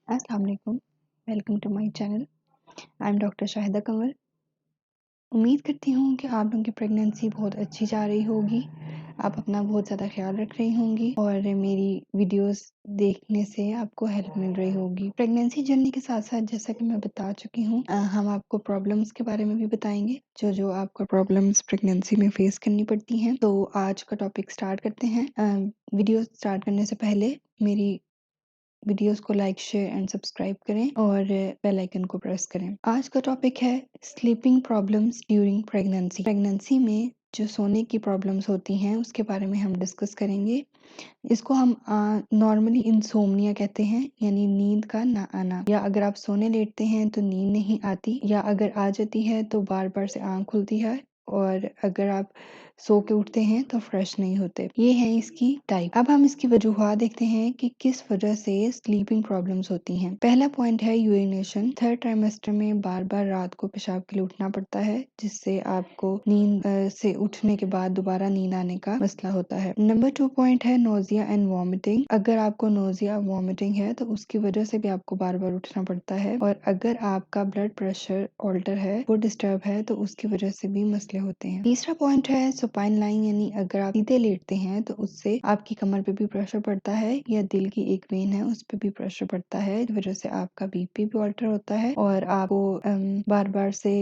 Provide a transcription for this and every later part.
अस्सलाम वालेकुम। Welcome to my channel. I am doctor Shahida Kanwal. उम्मीद करती हूँ कि आप लोगों की प्रेगनेंसी बहुत अच्छी जा रही होगी। आप अपना बहुत ज़्यादा ख्याल रख रही होंगी और मेरी वीडियोस देखने से आपको हेल्प मिल रही होगी। प्रेगनेंसी जर्नी के साथ-साथ जैसा कि मैं बता चुकी हूँ हम आपको प्रॉब्लम्स के बारे में भी बताएँगे, जो आपको प्रॉब्लम्स प्रेगनेंसी में फेस करनी पड़ती हैं। तो आज का टॉपिक स्टार्ट करते हैं। वीडियो स्टार्ट करने से पहले मेरी वीडियोस को लाइक शेयर एंड सब्सक्राइब करें और बेल आइकन को प्रेस करें। आज का टॉपिक है sleeping problems during pregnancy. Pregnancy में जो सोने की प्रॉब्लम्स होती हैं उसके बारे में हम डिस्कस करेंगे। इसको हम नॉर्मली इंसोम्निया कहते हैं, यानी नींद का ना आना, या अगर आप सोने लेटते हैं तो नींद नहीं आती, या अगर आ जाती है तो बार बार से आंख खुलती है, और अगर आप सो के उठते हैं तो फ्रेश नहीं होते। ये है इसकी टाइप। अब हम इसकी वजूहात देखते हैं कि किस वजह से स्लीपिंग प्रॉब्लम्स होती हैं। पहला पॉइंट है यूरिनेशन। थर्ड ट्राइमेस्टर में बार बार रात को पेशाब के लिए उठना पड़ता है, जिससे आपको नींद से उठने के बाद दोबारा नींद आने का मसला होता है। नंबर 2 पॉइंट है नोजिया एंड वॉमिटिंग। अगर आपको नोजिया वॉमिटिंग है तो उसकी वजह से भी आपको बार बार उठना पड़ता है, और अगर आपका ब्लड प्रेशर ऑल्टर है, वो डिस्टर्ब है, तो उसकी वजह से भी मसले होते हैं। तीसरा पॉइंट है सुपाइन लाइंग, यानी अगर आप सीधे लेटते हैं तो उससे आपकी कमर पे भी प्रेशर पड़ता है, या दिल की एक वेन है उस पे भी प्रेशर पड़ता है, इस वजह से आपका बीपी भी ऑल्टर होता है और आपको बार बार से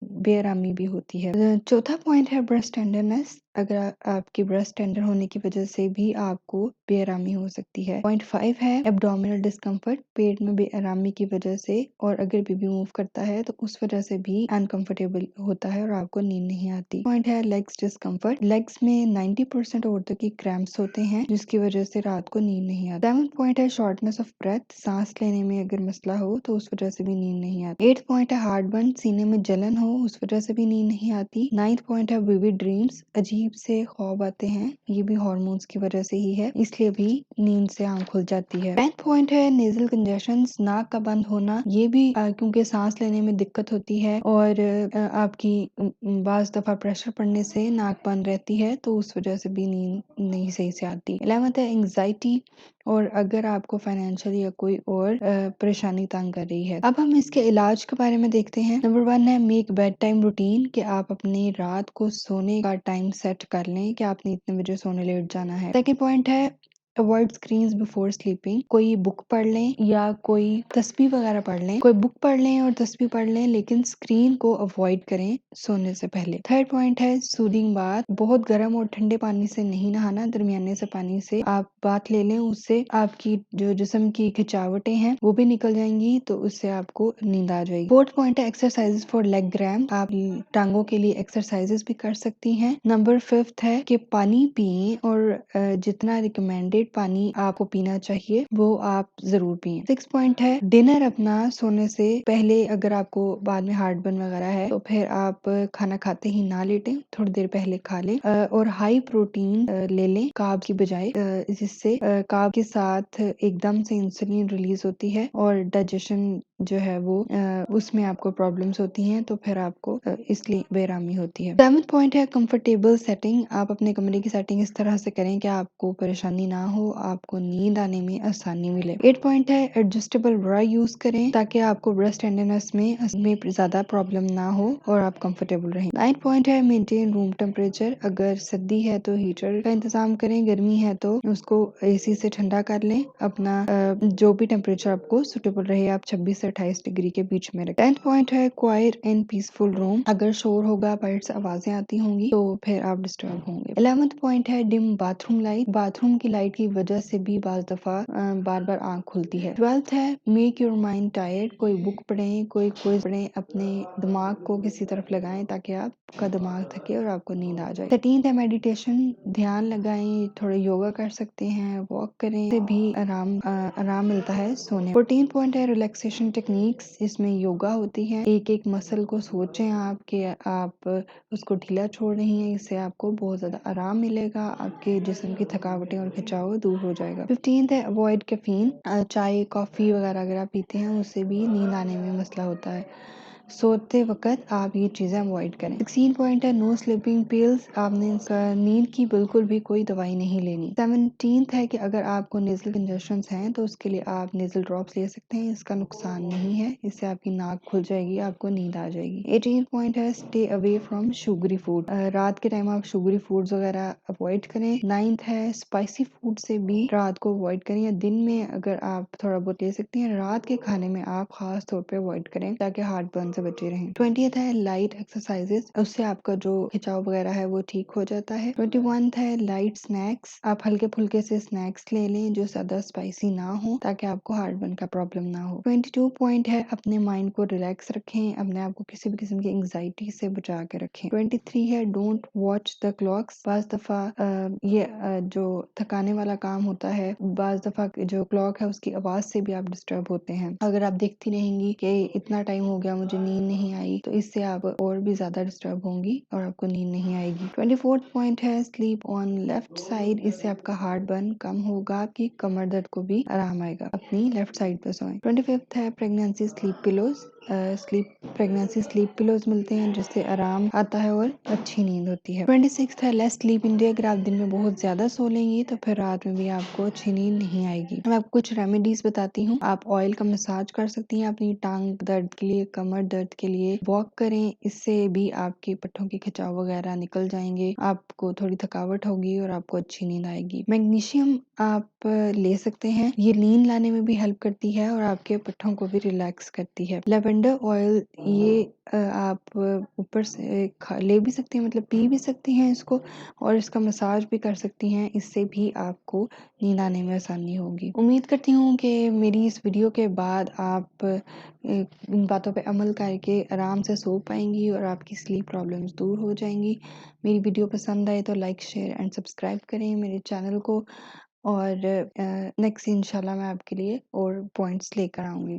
बेआरामी भी होती है। चौथा पॉइंट है ब्रेस्ट टेंडरनेस। अगर आपकी ब्रेस्ट टेंडर होने की वजह से भी आपको बेआरामी हो सकती है। पॉइंट 5 है एब्डोमिनल डिस्कम्फर्ट। पेट में बेआरामी की वजह से, और अगर बेबी मूव करता है तो उस वजह से भी अनकंफर्टेबल होता है और आपको नींद नहीं आती। पॉइंट है लेग्स डिस्कम्फर्ट। लेग्स में 90% औरतों की क्रैम्प्स होते हैं, जिसकी वजह से रात को नींद नहीं आती। 7th पॉइंट है शॉर्टनेस ऑफ ब्रेथ। सांस लेने में अगर मसला हो तो उस वजह से भी नींद नहीं आती। 8th पॉइंट है हार्ट बर्न। सीने में जलन हो, उस वजह से भी नींद नहीं आती। 9th पॉइंट है विविड ड्रीम्स। अजीब से ख्वाब आते हैं, ये भी हार्मोन्स की वजह से ही है, इसलिए भी नींद से आंख खुल जाती है। 10th पॉइंट है नेजल कंजेशन। नाक का बंद होना, ये भी क्योंकि सांस लेने में दिक्कत होती है और आपकी बाज दफा प्रेशर पड़ने से नाक बंद रहती है, तो उस वजह से भी नींद नहीं सही से आती। 11th है एंग्जाइटी, और अगर आपको फाइनेंशियल या कोई और परेशानी तंग कर रही है। अब हम इसके इलाज के बारे में देखते हैं। नंबर 1 है मेक बेड टाइम रूटीन, कि आप अपनी रात को सोने का टाइम सेट कर लें कि आपने इतने बजे सोने लेट जाना है। सेकंड पॉइंट है अवॉइड स्क्रीन्स बिफोर स्लीपिंग। कोई बुक पढ़ लें या कोई तस्बीह वगैरह पढ़ लें। कोई बुक पढ़ लें और तस्बीह पढ़ लें, लेकिन स्क्रीन को अवॉइड करें सोने से पहले। थर्ड पॉइंट है सूदिंग बाथ। बहुत गर्म और ठंडे पानी से नहीं नहाना, दरमियाने से पानी से आप बाथ ले लें, उससे आपकी जो जिस्म की खिंचावटें हैं वो भी निकल जाएंगी, तो उससे आपको नींद आ जाएगी। फोर्थ पॉइंट है एक्सरसाइजेस फॉर लेग क्रैम्प। आप टांगों के लिए एक्सरसाइजेस भी कर सकती हैं। नंबर 5 है कि पानी पिएं, और जितना रिकमेंडेड पानी आपको पीना चाहिए वो आप जरूर पिएं। 6 पॉइंट है डिनर अपना सोने से पहले, अगर आपको बाद में हार्ट बर्न वगैरह है तो फिर आप खाना खाते ही ना लेटें, थोड़ी देर पहले खा लें, और हाई प्रोटीन ले लें कार्ब की बजाय, जिससे कार्ब के साथ एकदम से इंसुलिन रिलीज होती है और डाइजेशन जो है वो उसमें आपको प्रॉब्लम्स होती हैं, तो फिर आपको इसलिए बेरामी होती है। 7th पॉइंट है कंफर्टेबल सेटिंग। आप अपने कमरे की सेटिंग इस तरह से करें कि आपको परेशानी ना हो, आपको नींद आने में आसानी मिले। 8 पॉइंट है एडजस्टेबल ब्रा यूज करें, ताकि आपको ब्रेस्ट टेंडरनेस में ज्यादा प्रॉब्लम ना हो और आप कंफर्टेबल रहें। 9 पॉइंट है मेंटेन रूम टेम्परेचर। अगर सर्दी है तो हीटर का इंतजाम करें, गर्मी है तो उसको एसी से ठंडा कर लें। अपना जो भी टेम्परेचर आपको सुटेबल रहे, आप 26 से 28 डिग्री के बीच में रखें। 10th पॉइंट है क्वाइट एंड पीसफुल रूम। अगर शोर होगा, बाहर से आवाजें आती होंगी, तो फिर आप डिस्टर्ब होंगे। 11th पॉइंट है डिम बाथरूम लाइट। बाथरूम की लाइट की वजह से भी बाज दफा बार बार आंख खुलती है। 12th है मेक योर माइंड टायर्ड। कोई बुक पढ़ें, कोई क्विज पढ़ें, अपने दिमाग को किसी तरफ लगाएं ताकि आपका दिमाग थके और आपको नींद आ जाए। 13th है मेडिटेशन। ध्यान लगाएं, थोड़ा योगा कर सकते हैं, वॉक करें, इससे भी आराम मिलता है सोने। 14th पॉइंट है रिलैक्सेशन टेक्निक्स। इसमें योगा होती है। एक एक मसल को सोचें आप कि आप उसको ढीला छोड़ रही हैं, इससे आपको बहुत ज्यादा आराम मिलेगा, आपके जिस्म की थकावटें और खिंचाव दूर हो जाएगा। 15th है अवॉइड कैफीन। चाय कॉफी वगैरह अगर आप पीते हैं उससे भी नींद आने में मसला होता है। सोते वक्त आप ये चीज़ें अवॉइड करें। 16 पॉइंट है नो स्लीपिंग पिल्स, आपने नींद की बिल्कुल भी कोई दवाई नहीं लेनी। 17th है कि अगर आपको नेजल कंजेशन हैं तो उसके लिए आप नेजल ड्रॉप्स ले सकते हैं, इसका नुकसान नहीं है, इससे आपकी नाक खुल जाएगी, आपको नींद आ जाएगी। 18th पॉइंट है stay away from sugary food, रात के टाइम आप शुगरी फूड्स वगैरह अवॉइड करें। 9th है स्पाइसी फूड से भी रात को अवॉइड करें, या दिन में अगर आप थोड़ा बहुत ले सकती हैं, रात के खाने में आप खास तौर पे अवॉइड करें ताकि हार्ट बर्न से बचे रहें। 20th है लाइट एक्सरसाइजेस, उससे आपका जो खिंचाव वगैरह है वो ठीक हो जाता है। 21st है लाइट स्नैक्स, आप हल्के फुल्के से स्नैक्स ले लें जो ज्यादा स्पाइसी ना हो ताकि आपको हार्ट बर्न का प्रॉब्लम ना हो। 22 पॉइंट है अपने माइंड को रिलैक्स रखें, अपने आप को किसी भी किस्म की एंग्जाइटी से बचा के रखें। 23 है डोंट वॉच द क्लॉक्स, बाज दफा जो थकाने वाला काम होता है, बाज दफा जो क्लॉक है उसकी आवाज से भी आप डिस्टर्ब होते हैं। अगर आप देखती रहेंगी कि इतना टाइम हो गया मुझे नींद नहीं आई, तो इससे आप और भी ज्यादा डिस्टर्ब होंगी और आपको नींद नहीं आएगी। 24th पॉइंट है स्लीप ऑन लेफ्ट साइड, इससे आपका हार्ट बर्न कम होगा, आपकी कमर दर्द को भी आराम आएगा, अपनी लेफ्ट साइड पे सोएं। 25th है pregnancy sleep pillows, pregnancy sleep pillows मिलते हैं जिससे आराम आता है और अच्छी नींद होती है। 26th है लेस स्लीप इन डे, अगर आप दिन में बहुत ज्यादा सो लेंगी तो फिर रात में भी आपको अच्छी नींद नहीं आएगी। मैं आपको कुछ रेमेडीज बताती हूँ, आप ऑयल का मसाज कर सकती हैं अपनी टांग दर्द के लिए, कमर दर्द के लिए। वॉक करें, इससे भी आपके पट्टों के खिंचाव वगैरह निकल जाएंगे, आपको थोड़ी थकावट होगी और आपको अच्छी नींद आएगी। मैग्नीशियम आप ले सकते हैं, ये नींद लाने में भी हेल्प करती है और आपके पट्टों को भी रिलैक्स करती है। लेवेंडर ऑयल, ये आप ऊपर से ले भी सकती हैं, मतलब पी भी सकती हैं इसको, और इसका मसाज भी कर सकती हैं, इससे भी आपको नींद आने में आसानी होगी। उम्मीद करती हूँ कि मेरी इस वीडियो के बाद आप इन बातों पे अमल करके आराम से सो पाएंगी और आपकी स्लीप प्रॉब्लम्स दूर हो जाएंगी। मेरी वीडियो पसंद आए तो लाइक शेयर एंड सब्सक्राइब करें मेरे चैनल को, और नेक्स्ट इंशाल्लाह मैं आपके लिए और पॉइंट्स लेकर आऊँगी।